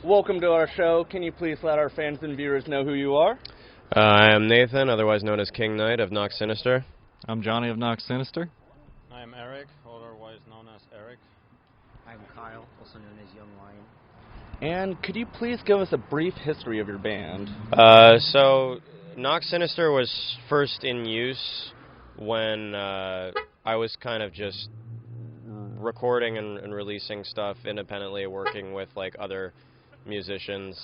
Welcome to our show. Can you please let our fans and viewers know who you are? I am Nathan, otherwise known as King Knight of Nox Sinister. I'm Johnny of Nox Sinister. I'm Eric, otherwise known as Eric. I'm Kyle, also known as Young Lion. And could you please give us a brief history of your band? So, Nox Sinister was first in use when I was kind of just recording and releasing stuff independently, working with like other musicians.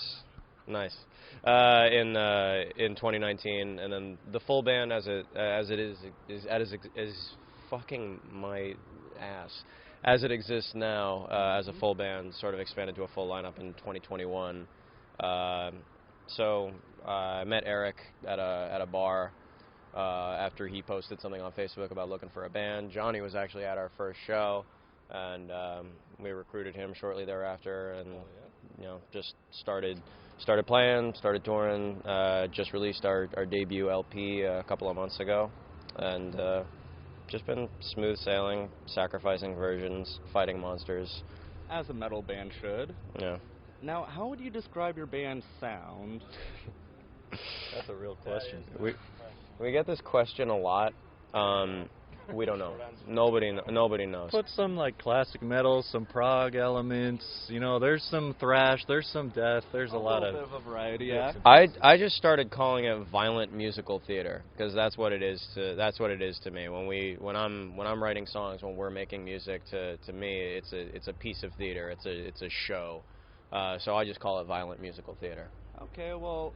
Nice. In 2019, and then the full band as it is fucking my ass as it exists now, as a full band, sort of expanded to a full lineup in 2021. So I met Eric at a bar after he posted something on Facebook about looking for a band. Johnny was actually at our first show, and we recruited him shortly thereafter, and just started playing, started touring, just released our debut LP a couple of months ago, and just been smooth sailing, sacrificing virgins, fighting monsters. As a metal band should. Yeah. Now, how would you describe your band's sound? That's a real question. We get this question a lot. We don't know. Nobody knows. Put some like classic metal, some prog elements. There's some thrash, there's some death, there's a lot bit of a variety. Yeah. I just started calling it violent musical theater because that's what it is to me. When I'm writing songs, when we're making music, to me it's a piece of theater. It's a show. So I just call it violent musical theater. Okay. Well,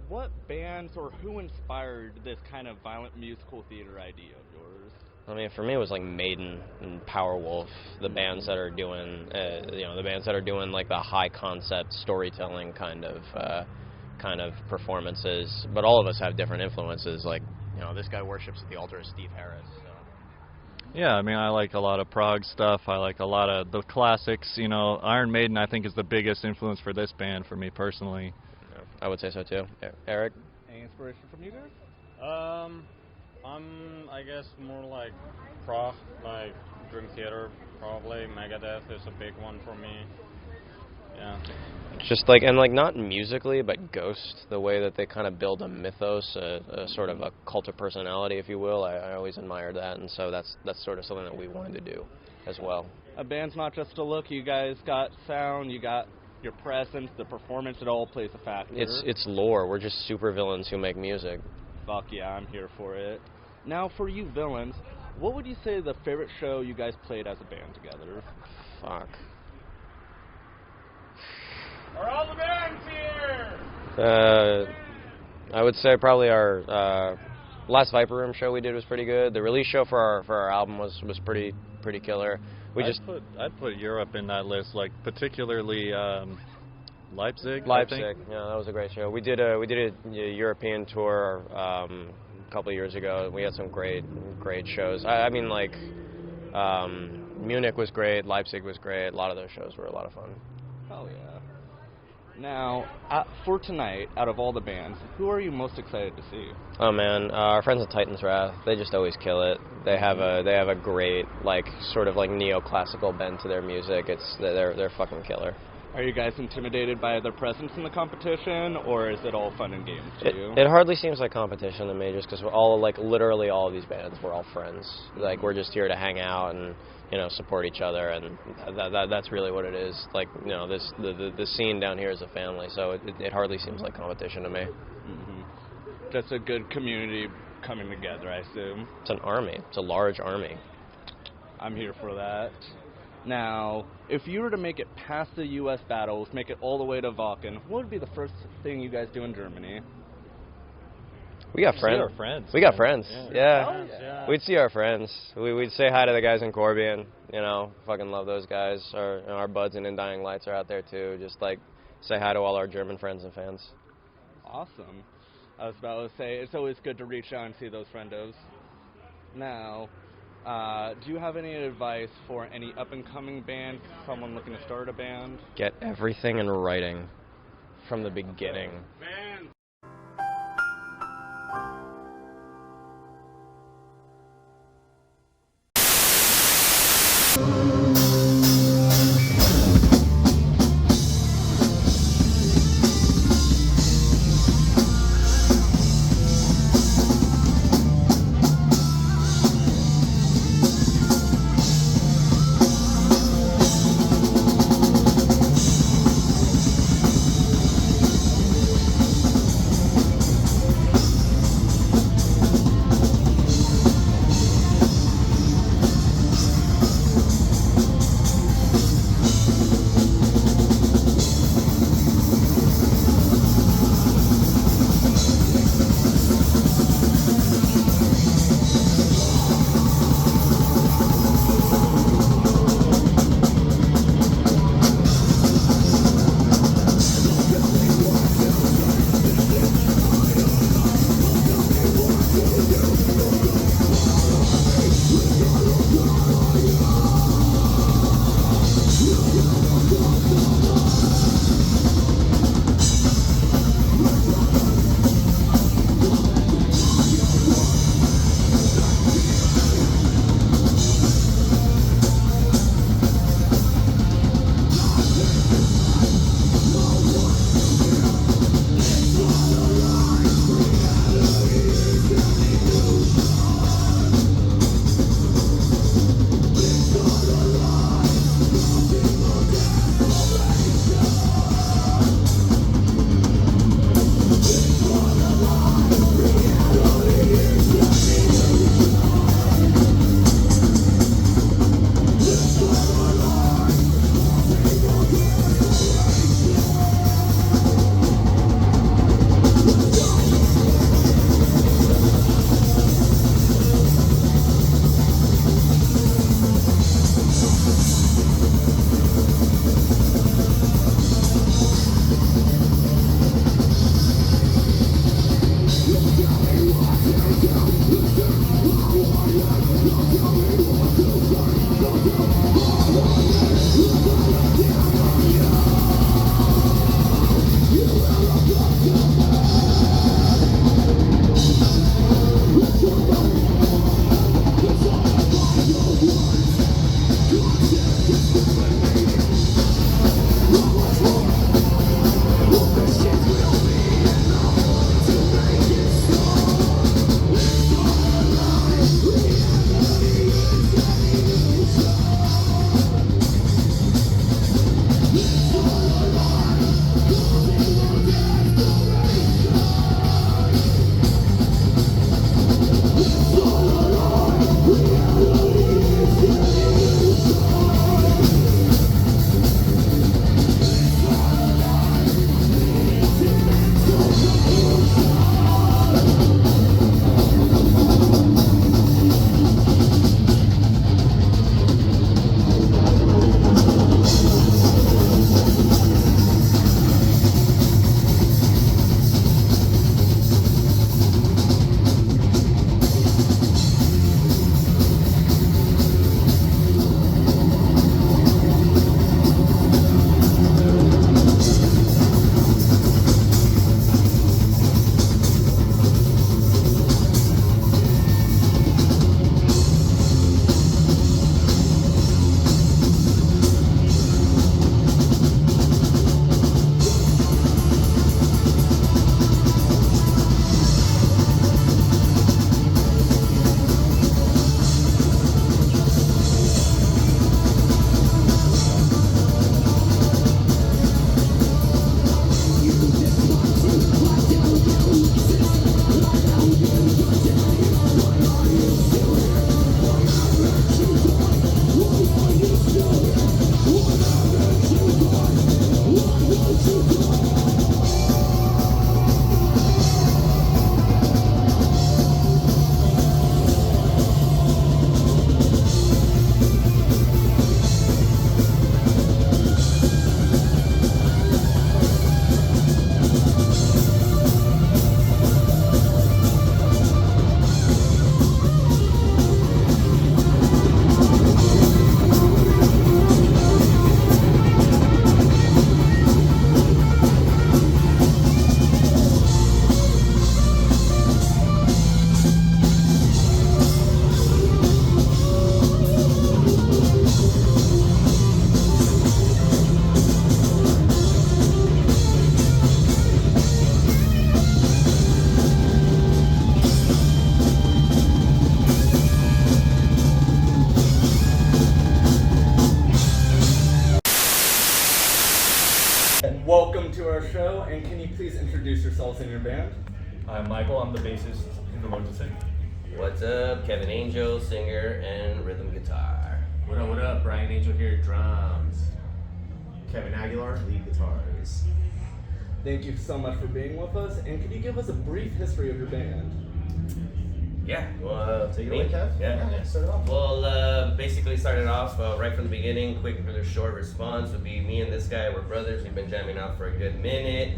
what bands or who inspired this kind of violent musical theater idea of yours? I mean, for me, it was like Maiden and Powerwolf, the bands that are doing, like the high concept storytelling kind of performances. But all of us have different influences. Like, this guy worships at the altar of Steve Harris. So. Yeah, I mean, I like a lot of prog stuff. I like a lot of the classics. Iron Maiden, I think, is the biggest influence for this band for me personally. I would say so too. Eric? Any inspiration from you guys? I'm, I guess, more like prog, like Dream Theater, probably. Megadeth is a big one for me. Yeah. Just like, and like not musically, but Ghost, the way that they kind of build a mythos, a sort of a cult of personality, if you will. I always admired that, and so that's sort of something that we wanted to do as well. A band's not just a look. You guys got sound, you got your presence, the performance, it all plays a factor. It's lore. We're just super villains who make music. Fuck yeah, I'm here for it. Now, for you villains, what would you say the favorite show you guys played as a band together? Fuck. Are all the bands here? I would say probably our last Viper Room show we did was pretty good. The release show for our album was pretty killer. I'd put Europe in that list, like particularly Leipzig. Leipzig, yeah, that was a great show. We did a European tour a couple of years ago. We had some great shows. I mean, like Munich was great, Leipzig was great. A lot of those shows were a lot of fun. Oh yeah. Now, for tonight, out of all the bands, who are you most excited to see? Oh man, our friends at Titan's Wrath, they just always kill it. They have a great like sort of like neoclassical bend to their music. They're fucking killer. Are you guys intimidated by their presence in the competition, or is it all fun and games to you? It hardly seems like competition to me, just because we're all like literally all of these bands, we're all friends. Like we're just here to hang out and support each other, and that's really what it is. Like the scene down here is a family, so it hardly seems like competition to me. Mm-hmm. Just a good community coming together, I assume. It's an army. It's a large army. I'm here for that. Now, if you were to make it past the U.S. battles, make it all the way to Wacken, what would be the first thing you guys do in Germany? We got friends. We got friends. Yeah. We'd see our friends. We'd say hi to the guys in Corbion. Fucking love those guys. Our buds in Dying Lights are out there too. Just like say hi to all our German friends and fans. Awesome. I was about to say it's always good to reach out and see those friendos. Now, do you have any advice for any up-and-coming bands, someone looking to start a band? Get everything in writing from the beginning. to our show, and can you please introduce yourselves and your band? I'm Michael, I'm the bassist in the Lord Sing. What's up? Kevin Angel, singer and rhythm guitar. What up, what up? Brian Angel here, drums. Kevin Aguilar, lead guitars. Thank you so much for being with us, and could you give us a brief history of your band? Yeah, well, Take it away, Kev. Yeah. Start it off. Well, basically started off right from the beginning. Quick, really short response would be me and this guy. We're brothers. We've been jamming out for a good minute.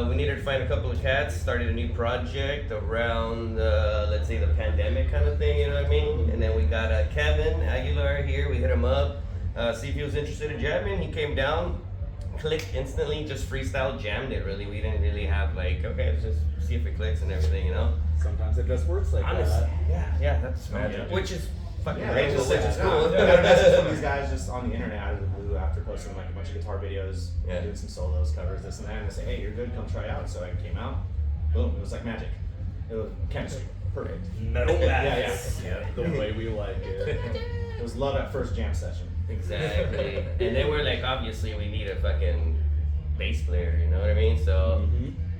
We needed to find a couple of cats. Started a new project around, let's say, the pandemic kind of thing. You know what I mean? And then we got Kevin Aguilar here. We hit him up, see if he was interested in jamming. He came down, clicked instantly, just freestyle jammed it. Really, we didn't really have like, okay, let's just see if it clicks and everything. You know? Sometimes it just works like Honestly, that. yeah, that's Magic. which is fucking Yeah, great, just which is cool. I got a message from these guys just on the internet out of the blue after posting like a bunch of guitar videos, Yeah. doing some solos, covers, this and that, and they say, hey, you're good, come try out. So I came out, boom, it was like magic. It was chemistry, perfect. Metal Yeah, yeah. The way we like it. It was love at first jam session. Exactly. And then we're like, obviously, we need a fucking bass player, you know what I mean? So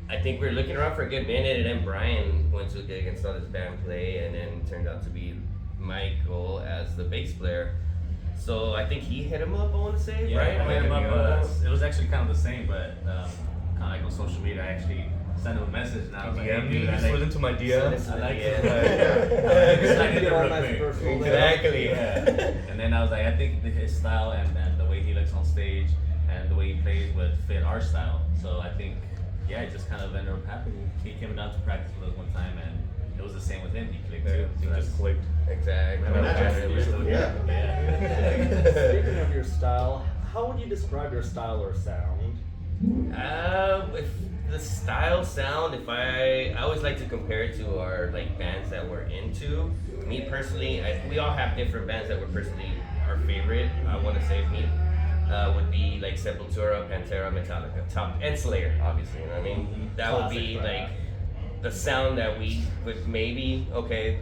I think we were looking around for a good minute, and then Brian went to a gig and saw this band play, and then it turned out to be Michael as the bass player. So I think he hit him up, I want to say, Yeah, right? I hit him Michael up. It was actually kind of the same, but kind of like on social media, I actually sent him a message, and I was like, DM hey, me, dude, I just like, slid into my DM. I like Yeah. it. I did it Get all real nice quick. personal there. Exactly. Yeah. And then I was like, I think his style and the way he looks on stage and the way he plays would fit our style. So I think, yeah, it just kind of ended up happening. He came down to practice with us one time, and it was the same with him. He clicked too. It So just clicked. Exactly. Yeah. Speaking of your style, how would you describe your style or sound? If the style sound, if I always like to compare it to our like bands that we're into. Me personally, we all have different bands that we're personally our favorite. I want to say me would be like Sepultura, Pantera, Metallica, Top, and Slayer, obviously. You know what I mean? That would be Classic like the sound that we would maybe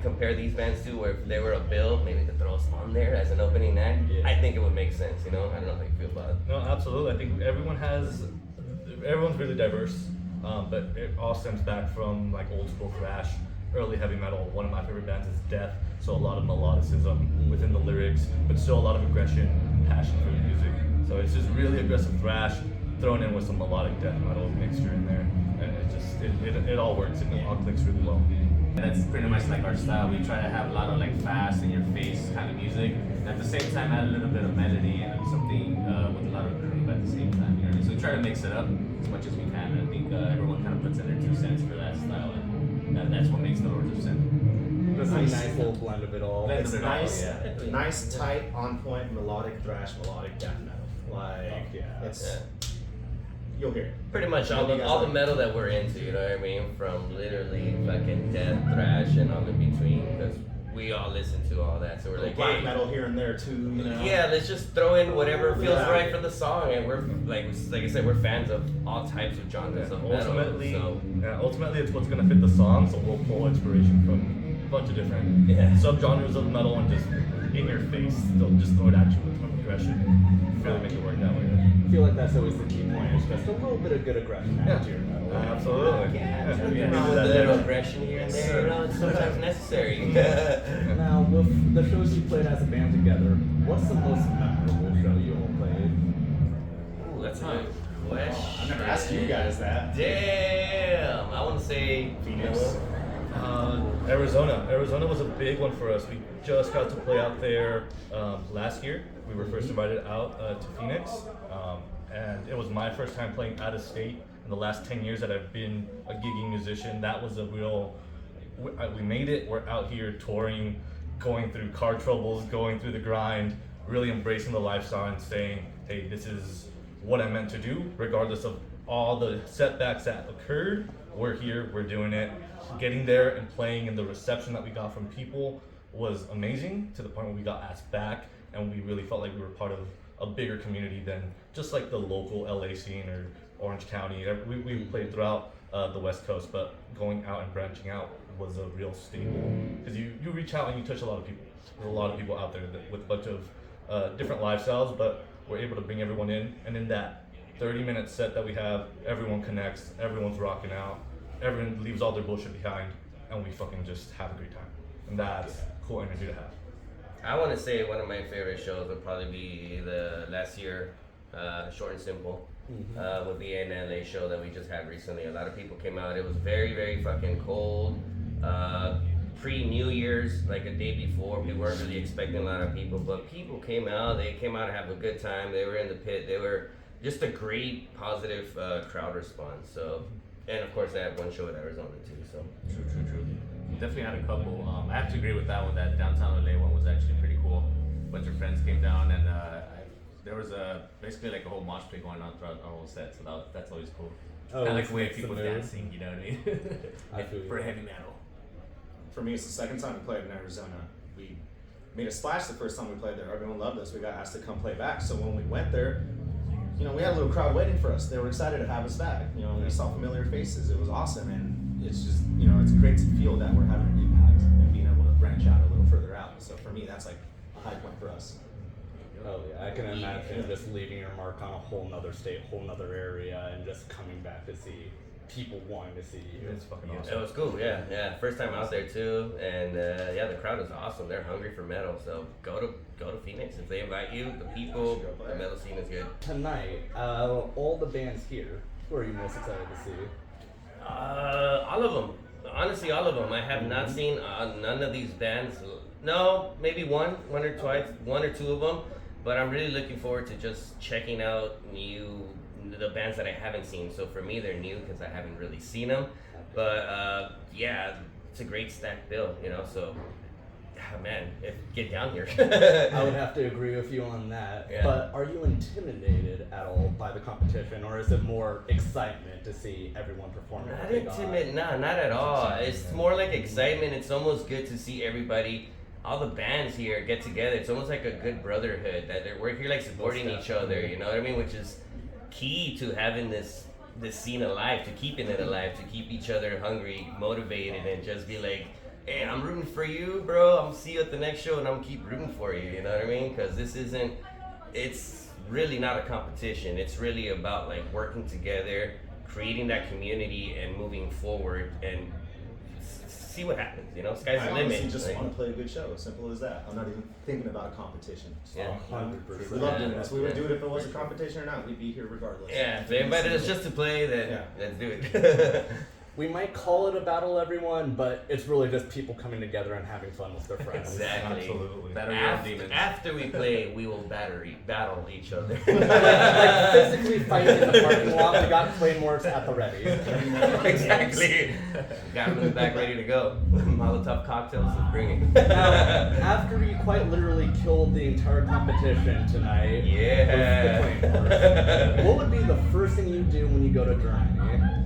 compare these bands to, where if they were a bill, maybe to throw us on there as an opening act. Yeah. I think it would make sense. You know, I don't know how you feel about it. No, absolutely. I think everyone's really diverse, but it all stems back from like old school thrash, early heavy metal. One of my favorite bands is Death, so a lot of melodicism within the lyrics, but still a lot of aggression, passion for the music. So it's just really aggressive thrash thrown in with some melodic death metal mixture in there, and it all works and it all clicks really well. And that's pretty much like our style. We try to have a lot of like fast in your face kind of music, and at the same time add a little bit of melody and something with a lot of groove at the same time. You know what I mean? So we try to mix it up as much as we can. And I think everyone kind of puts in their 2 cents for that style, and that's what makes the Lords of Sin. Just a Nice. nice little blend of it all. Blend It's of it all, nice, yeah. nice, tight, on point, melodic thrash, melodic death metal. Like, yeah. it's, you'll hear it. Pretty much all the metal that we're into, you know what I mean? From literally fucking death, thrash, and all in between, because we all listen to all that. So we're like, Black hey, metal here and there too, you know. yeah, let's just throw in whatever feels Yeah. right for the song. And we're like I said, we're fans of all types of genres of metal. Ultimately, it's what's gonna fit the song, so we'll pull inspiration from a bunch of different subgenres of metal and just in your face, they'll just throw it at you with some aggression. Really make it work that way. I feel like that's always the key point, is just a little bit of good aggression added to your metal. Absolutely. A little aggression here and there, you know, it's sometimes necessary. Now, with the shows you played as a band together, what's the most memorable show you all played? Ooh, that's a good question. I never asked you guys that. Damn, I want to say Phoenix. Arizona was a big one for us. We just got to play out there last year. We were first invited out to Phoenix, and it was my first time playing out of state. In the last 10 years that I've been a gigging musician, that was a real, we made it. We're out here touring, going through car troubles, going through the grind, really embracing the lifestyle and saying, hey, this is what I meant to do, regardless of all the setbacks that occurred. We're here, we're doing it. Getting there and playing, and the reception that we got from people was amazing, to the point where we got asked back, and we really felt like we were part of a bigger community than just like the local LA scene or Orange County. We played throughout the West Coast, but going out and branching out was a real staple, because you reach out and you touch a lot of people. There's a lot of people out there with a bunch of different lifestyles, but we're able to bring everyone in, and in that 30-minute set that we have, everyone connects, everyone's rocking out, everyone leaves all their bullshit behind, and we fucking just have a great time. And that's cool energy to have. I want to say one of my favorite shows would probably be the last year, Short and Simple, would be an LA show that we just had recently. A lot of people came out. It was very, very fucking cold. Pre-New Year's, like a day before, we weren't really expecting a lot of people, but people came out. They came out to have a good time. They were in the pit. They were just a great, positive crowd response. So, and of course, I had one show in Arizona too. So True. Definitely had a couple. I have to agree with that one. That downtown LA one was actually pretty cool. A bunch of friends came down, and there was basically like a whole mosh pit going on throughout our whole set. So that's always cool. Oh, Kind of like the way it's people amazing. dancing, you know what I mean? I feel For you. heavy metal. For me, it's the second time we played in Arizona. We made a splash the first time we played there. Everyone loved us. We got asked to come play back. So when we went there, we had a little crowd waiting for us. They were excited to have us back. We saw familiar faces. It was awesome, and it's just, it's great to feel that we're having an impact and being able to branch out a little further out. So for me, that's like a high point for us. Oh yeah, I can imagine just leaving your mark on a whole nother state, whole nother area, and just coming back to see people wanting to see you. It's fucking awesome. it was cool. Yeah. First time out there too, and the crowd is awesome. They're hungry for metal. So go to Phoenix if they invite you. The people, the metal scene is good. Tonight, all the bands here, who are you most excited to see? All of them. Honestly, all of them. I have not seen none of these bands. No, maybe one or twice, one or two of them. But I'm really looking forward to just checking out the bands that I haven't seen. So for me, they're new because I haven't really seen them. But it's a great stacked bill, So, man, get down here. I would have to agree with you on that. Yeah. But are you intimidated at all by the competition, or is it more excitement to see everyone perform? Not intimidated, not at all. It's more like excitement. It's almost good to see everybody. All the bands here get together. It's almost like a good brotherhood that we're here like supporting each other, you know what I mean? Which is key to having this scene alive, to keeping it alive, to keep each other hungry, motivated, and just be like, hey, I'm rooting for you, bro. I'm see you at the next show, and I'm keep rooting for you. You know what I mean? Because it's really not a competition. It's really about like working together, creating that community, and moving forward and see what happens. Sky's the I limit. honestly just want to play a good show. Simple as that. I'm not even thinking about a competition. Yeah. 100%. We love doing this. We would do it if it was a competition or not. We'd be here regardless. Yeah, if they invited us just to play, then Yeah. let's do it. We might call it a battle, everyone, but it's really just people coming together and having fun with their friends. Exactly. Absolutely. Battle your own demons. After we play, we will battle each other. Like physically fighting in the parking lot. We got claymores at the ready. Exactly. Got them in the back ready to go. Molotov cocktails, let's bring it. Now, after you quite literally killed the entire competition tonight, Yeah. with the claymores, what would be the first thing you do when you go to Germany?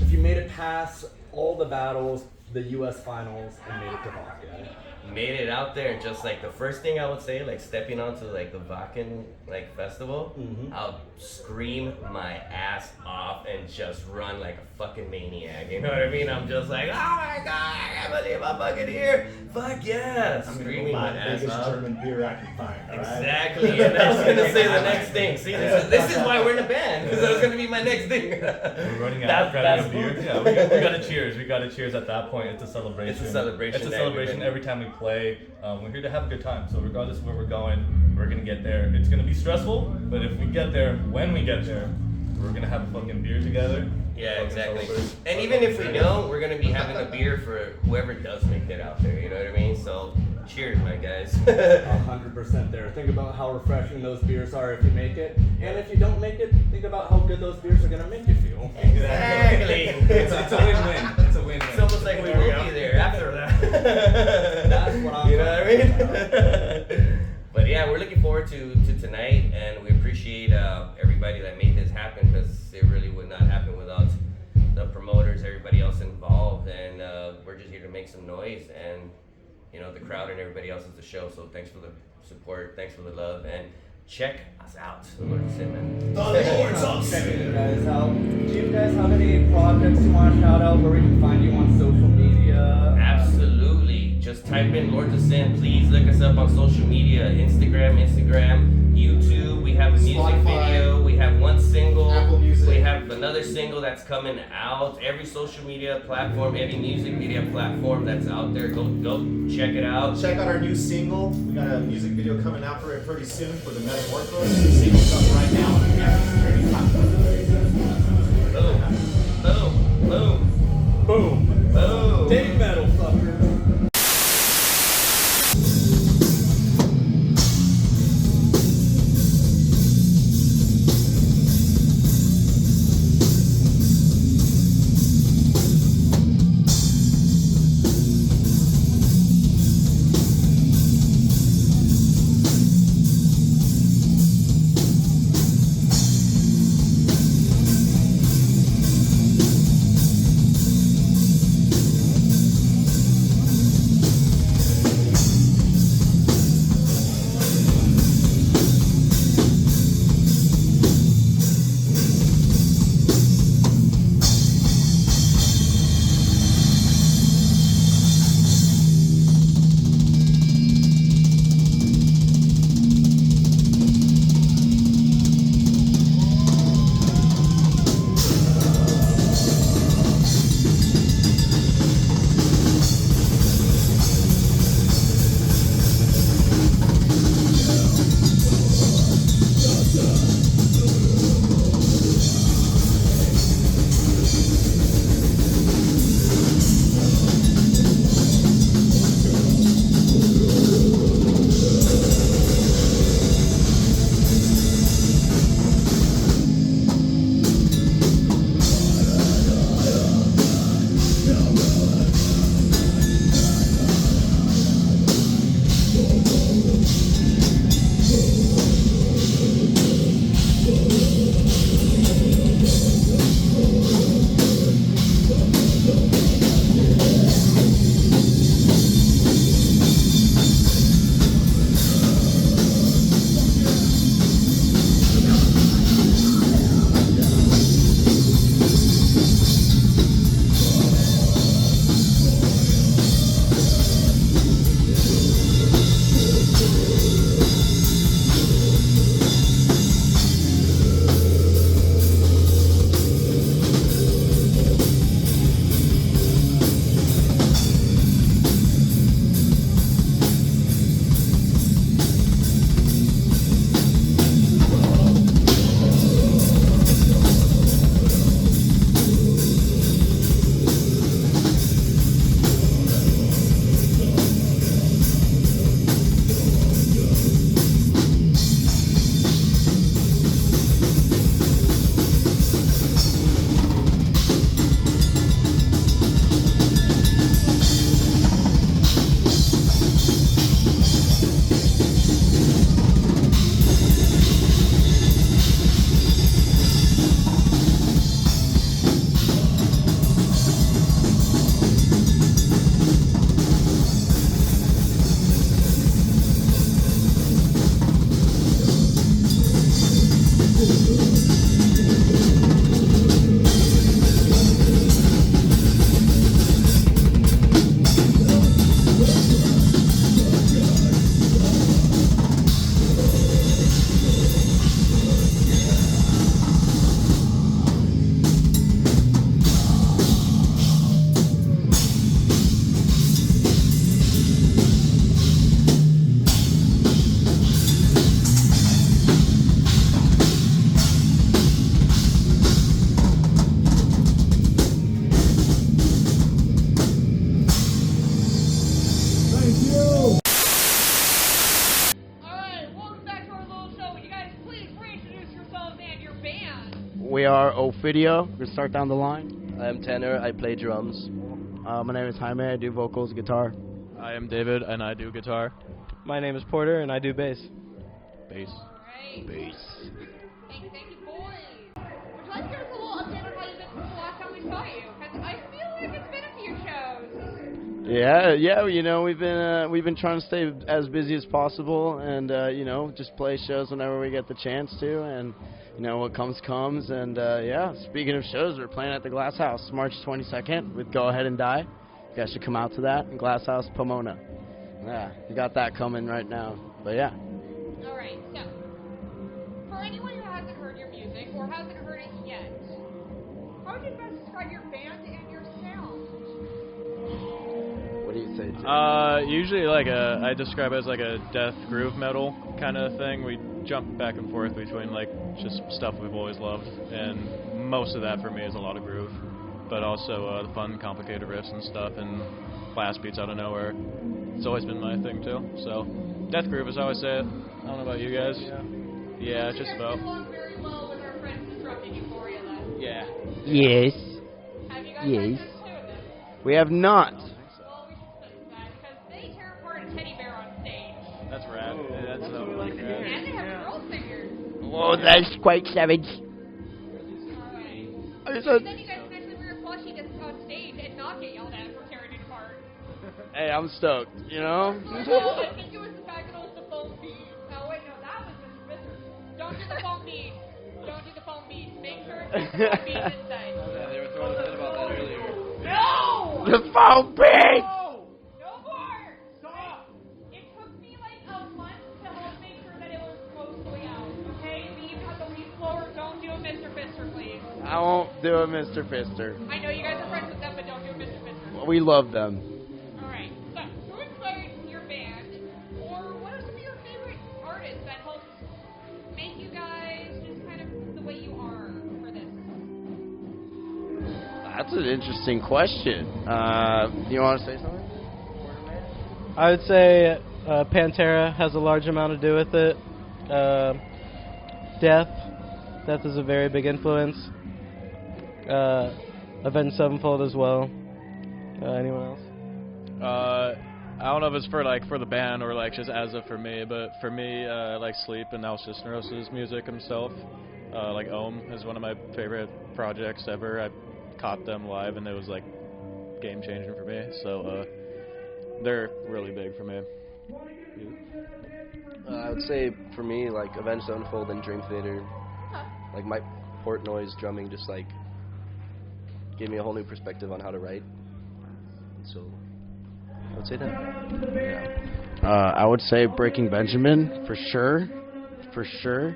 If you made it past all the battles, the U.S. finals, and made it to Wacken. Made it out there, and just like the first thing I would say, like stepping onto like the Wacken like festival, I'll scream my ass off and just run like a fucking maniac. You know what I mean? I'm just like, oh my god, I can't believe I'm fucking here. Fuck yeah, I'm screaming gonna my buy the ass biggest off. German beer I can find. All right? Exactly, and I was gonna say the next thing. See, this is why we're in a band, because that was gonna be my next thing. We're running out That's- of grabbing a that's beer. cool. Yeah, we gotta cheers. We gotta cheers at that point. It's a celebration. It's a celebration It's a that celebration we've been- every time we play. We're here to have a good time. So regardless of where we're going, we're gonna get there. It's gonna be stressful, but if we get there, when we get there, we're gonna have a fucking beer together. Yeah, Fucking exactly. celebrate. And even if we don't, we're gonna be having a beer for whoever does make it out there. You know what I mean? So, cheers, my guys. 100% there. Think about how refreshing those beers are if you make it. And if you don't make it, think about how good those beers are going to make you feel. Exactly. It's a win-win. It's a win-win. It's almost like we will be there after that. That's what I'm You know what I talking mean? But yeah, we're looking forward to tonight, and we appreciate everybody that made this happen, because it really would not happen without the promoters, everybody else involved, and we're just here to make some noise, and the crowd and everybody else at the show. So thanks for the support, thanks for the love, and check us out. The Lord's Sin, man. Checking you guys out. Do you guys have any projects you want to shout out where we can find you on social media? Absolutely. Just type in Lords of Sin. Please look us up on social media, Instagram, YouTube. We have a music Spotify. video. We have one single single that's coming out. Every social media platform, every music media platform that's out there, go check it out. Check out our new single. We got a music video coming out for it pretty soon for the Metamorphosis. The single's up right now on every streaming platform. Boom, boom, boom, Boom. boom. Dig metal, fucker. We are Ophidio. We're gonna start down the line. I'm tenor. I play drums. My name is Jaime. I do vocals, guitar. I am David, and I do guitar. My name is Porter, and I do bass. Bass. Alright. Bass. Thank you, boys. Would you like to give us a little update on how you've been since the last time we saw you? Because I feel like it's been a few shows. Yeah. You know, we've been trying to stay as busy as possible, and you know, just play shows whenever we get the chance to, and you know, what comes. And yeah, speaking of shows, we're playing at the Glass House March 22nd with Go Ahead and Die. You guys should come out to that in Glass House, Pomona. Yeah, we got that coming right now. But yeah. All right. So, for anyone who hasn't heard your music or hasn't heard it yet, How would you best describe your band and your sound? What do you say, Jim? Usually I describe it as like a death groove metal kind of thing. We jump back and forth between like just stuff we've always loved, and most of that for me is a lot of groove, but also the fun, complicated riffs and stuff, and blast beats out of nowhere. It's always been my thing too. So death groove is how I say it. I don't know about you guys. Yeah, just about. You guys get along very well with our friends Disrupting Euphoria, then. Yeah. Yes. Have you guys Yes. heard them too? We have not. Well, we should fix that because they tear apart a teddy bear on stage. That's rad. That's what we so like to rad. And they have girl singers. Oh, that's quite savage. Alright. So, Then you guys can actually wear a plushie to on stage and not get yelled at for tearing it apart. hey, I'm stoked, you know? Oh, I think it was the fact that it was the foam beat. Oh, wait, no, that was Mr. Fisher. Don't do the foam beat. Don't do the foam beat. Make sure it's the foam beat inside. Yeah, they were throwing a fit about that earlier. No! The phone beat! No! No more! Stop! It took me like a month to help make sure that it was mostly out. Okay? Leave at the least floor. Don't do a Mr. Fister, please. I won't do a Mr. Fister. I know you guys are friends with them, but don't do a Mr. Fister. We love them. Alright, so who inspired your band? Or what are some of your favorite artists that helped make you guys just kind of the way you are for this? That's an interesting question. You want to say something? I would say Pantera has a large amount to do with it. Death is a very big influence. Avenged Sevenfold as well. Anyone else? I don't know if it's for the band or like just as a for me, but for me, I like Sleep and now Cisneros' music himself. Like Ohm is one of my favorite projects ever. I caught them live and it was like game changing for me. So they're really big for me. I would say for me, like Avenged Sevenfold and Dream Theater, like Mike Portnoy's drumming just like gave me a whole new perspective on how to write. So I would say that. I would say Breaking Benjamin, for sure. For sure.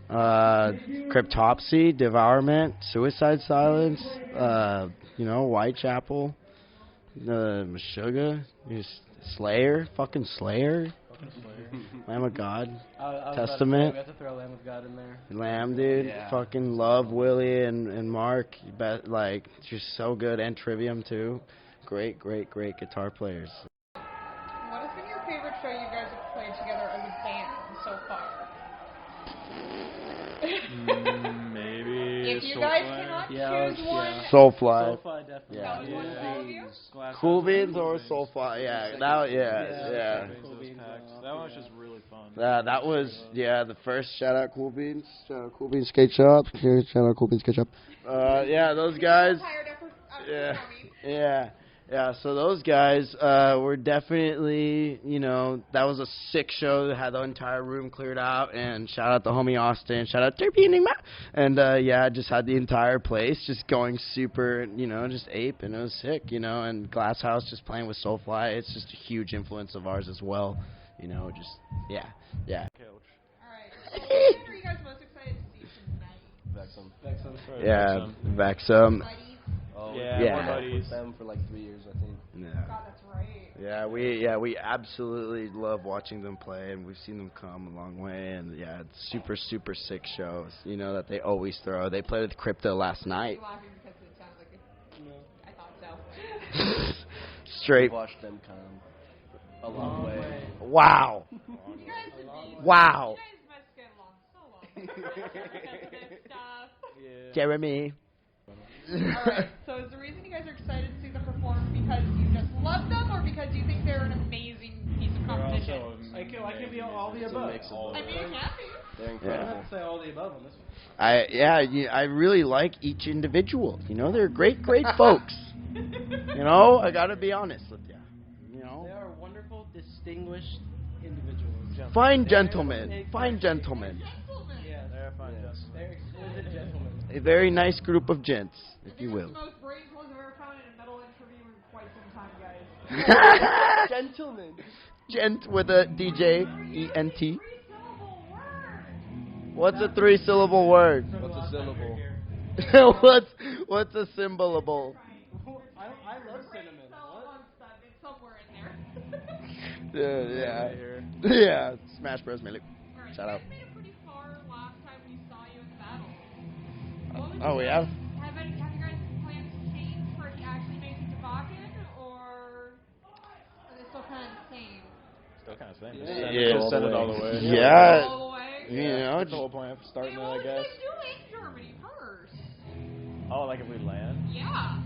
Cryptopsy, Devourment, Suicide Silence, Whitechapel, Meshuggah, Slayer, fucking Slayer. Lamb of God, Testament. We have to throw Lamb of God in there. Lamb, dude. Yeah. Fucking love Willie and Mark. Just so good. And Trivium, too. Great guitar players. What has been your favorite show you guys have played together as a band so far? Maybe If you guys cannot choose one. Soulfly. Soulfly, definitely. Yeah. That was all of you? Cool Beans or Soulfly? Yeah. Yeah. That one was just really fun. That was the first shout out Cool Beans. Shout out Cool Beans Skate Shop. Shout out Cool Beans Skate Shop. Those guys. Yeah, so those guys were definitely, that was a sick show that had the entire room cleared out, and shout out to homie Austin, shout out to Enigma, and just had the entire place just going super, just ape, and it was sick, and Glass House just playing with Soulfly, it's just a huge influence of ours as well, yeah. Alright, so what are you guys most excited to see tonight? Vexum. Yeah, Vexum. Yeah. With them for like 3 years, I think. Yeah. God, that's right. Yeah, we absolutely love watching them play, and we've seen them come a long way, and it's super sick shows, that they always throw. They played with Crypto last night. Are you laughing because it sounds like I thought so. Straight. We watched them come a long way. Wow. You guys Wow. must get along so long. Because of this stuff. Jeremy. Alright, so is the reason you guys are excited to see them perform because you just love them, or because you think they're an amazing piece of competition? I can be all the above. I mean, you can be. They're I incredible. have to say all the above on this one. I really like each individual. They're great folks. I gotta be honest with you. They are wonderful, distinguished individuals. Fine gentlemen. Yeah, They're fun. they're exquisite gentlemen. A very nice group of gents, if you will. The most brain cells I've ever found in a metal interview in quite some time, guys. Gentlemen. Gent with a DJ, E-N-T. What's a 3-syllable word? What's a syllable? What's a symbolable? I love cinnamon. It's somewhere in there. Yeah. Smash Bros. Melee. Alright, Shout you out. guys made it pretty far last time we saw you in the battle. What was Oh, it we like? have? Have you guys plans changed for actually making it to wacken, or are they still kind of the same? Still kind of same. Yeah. Just send it all the way. Yeah. All the way? You know, That's the whole plan for starting it, I What guess. should we do in Germany first? Oh, like if we land? Yeah.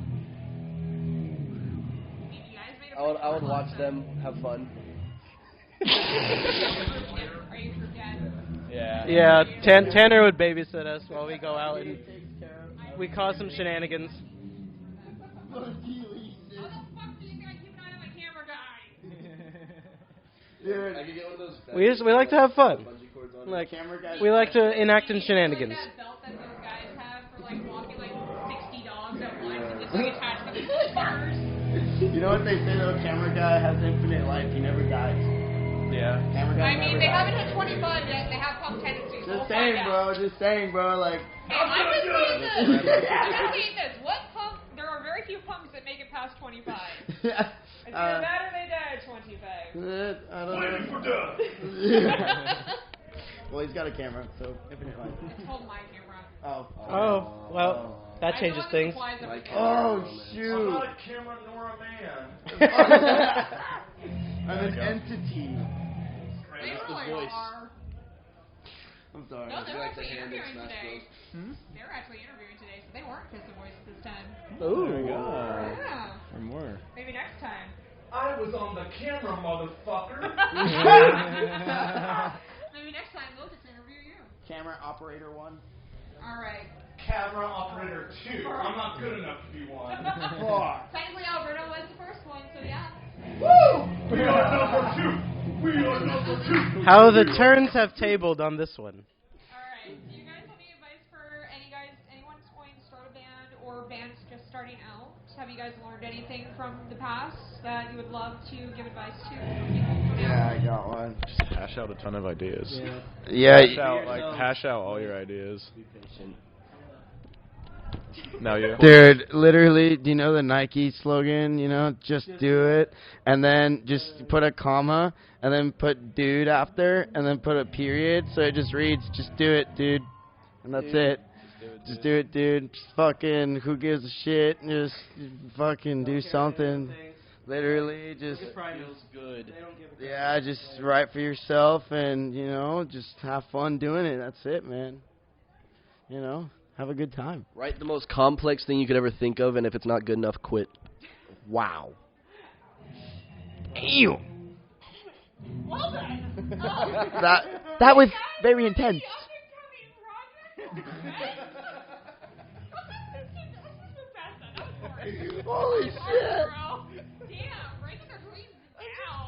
You guys made a I would watch them have fun. Are you sure, Dad? Yeah. Yeah, Tanner would babysit us while we go out and we cause some shenanigans. How the fuck do you think I keep an eye on my camera guy? I could get one of those. We like to have fun. Bungee cords on. Like we like to enact in shenanigans. Like that belt that those guys have for like walking like 60 dogs at once and just like attached to the bars. You know what they say though? Camera guy has infinite life. He never dies. Yeah. Camera guy I mean, never they dies. haven't hit 25 yet. They have pump tendencies. Just We'll saying, find out. bro. Just saying, bro. Like. Hey, I'm just saying this. I'm just saying this. What pump? There are very few pumps that make it past 25. It's either that or they die at 25. I don't know. Well, he's got a camera, so infinite life. It's called my camera. Oh, well, that changes things. Oh, shoot. I'm not a camera nor a man. I'm an entity. They really are. I'm sorry. No, they're like the actually hand in interviewing Smash today. Bros. They were actually interviewing today, so they weren't kissing voices this time. Ooh. There you go. Yeah. Or more. Maybe next time. I was on the camera, motherfucker. Maybe next time we'll just interview you. Camera operator 1. All right. Camera operator 2. I'm not good enough to be one. Technically, Alberto was the first one, so yeah. Woo! We are number 2. We are number 2. How the turns have tabled on this one. All right. Do you guys have any advice for anyone going to start a band or bands just starting out? Have you guys learned anything from the past that you would love to give advice to people coming out? I got one. Just hash out a ton of ideas. Yeah. Hash out all your ideas. Be patient. Now you. Dude, literally, do you know the Nike slogan? You know, just do it, and then just put a comma, and then put dude after, and then put a period, so it just reads, just do it, dude, and that's it. Just do it, dude. Just fucking, who gives a shit? Just fucking do something. Literally, just Feels good. yeah, just write for yourself, and you know, just have fun doing it. That's it, man. You know. Have a good time. Write the most complex thing you could ever think of, and if it's not good enough, quit. Wow. Ew. Well then. That was very intense. Holy shit. Damn, breaking their dreams now.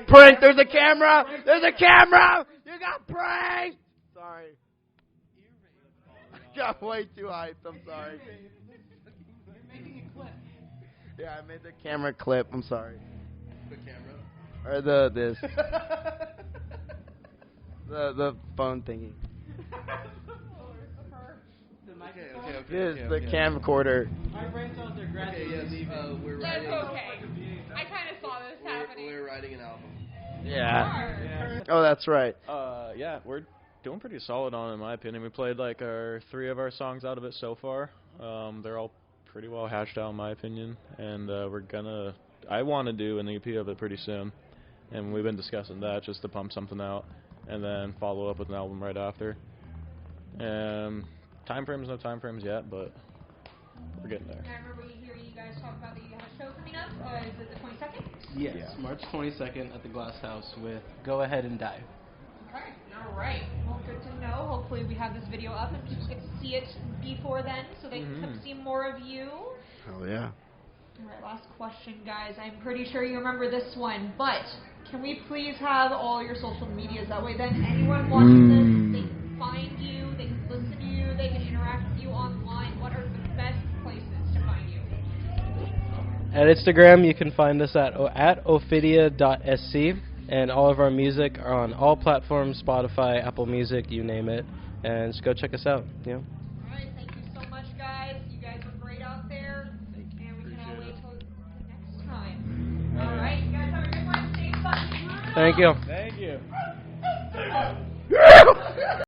Prank, there's a camera! There's a camera! You got pranked! Sorry. I got way too hyped, I'm sorry. You're making a clip. Yeah, I made the camera clip, I'm sorry. The camera? Or this. the phone thingy. This, the camcorder. Our brain cells are gradually leaving. We're That's writing. okay. I kind of saw this happening. We're writing an album. Yeah. Oh, that's right. Yeah, we're doing pretty solid on it, in my opinion. We played like 3 of our songs out of it so far. They're all pretty well hashed out, in my opinion. And I want to do an EP of it pretty soon. And we've been discussing that, just to pump something out and then follow up with an album right after. Time frames, no time frames yet, but we're getting there. I remember hearing you guys talk about that you have a show coming up. Is it the 22nd? Yes, March 22nd at the Glass House with Go Ahead and Die. Okay, all right. Well, good to know. Hopefully we have this video up and people get to see it before then so they can come see more of you. Oh, yeah. All right, last question, guys. I'm pretty sure you remember this one, but can we please have all your social medias? That way then anyone watching this, they can find you, they can listen to you, they can interact with you online. What are the best places to find you? At Instagram, you can find us at ophidia.sc, and all of our music are on all platforms, Spotify, Apple Music, you name it. And just go check us out. Yeah. right, thank you so much, guys. You guys are great out there. And we cannot wait till next time. All right, you guys have a good one. Stay fun. Thank you. Thank you.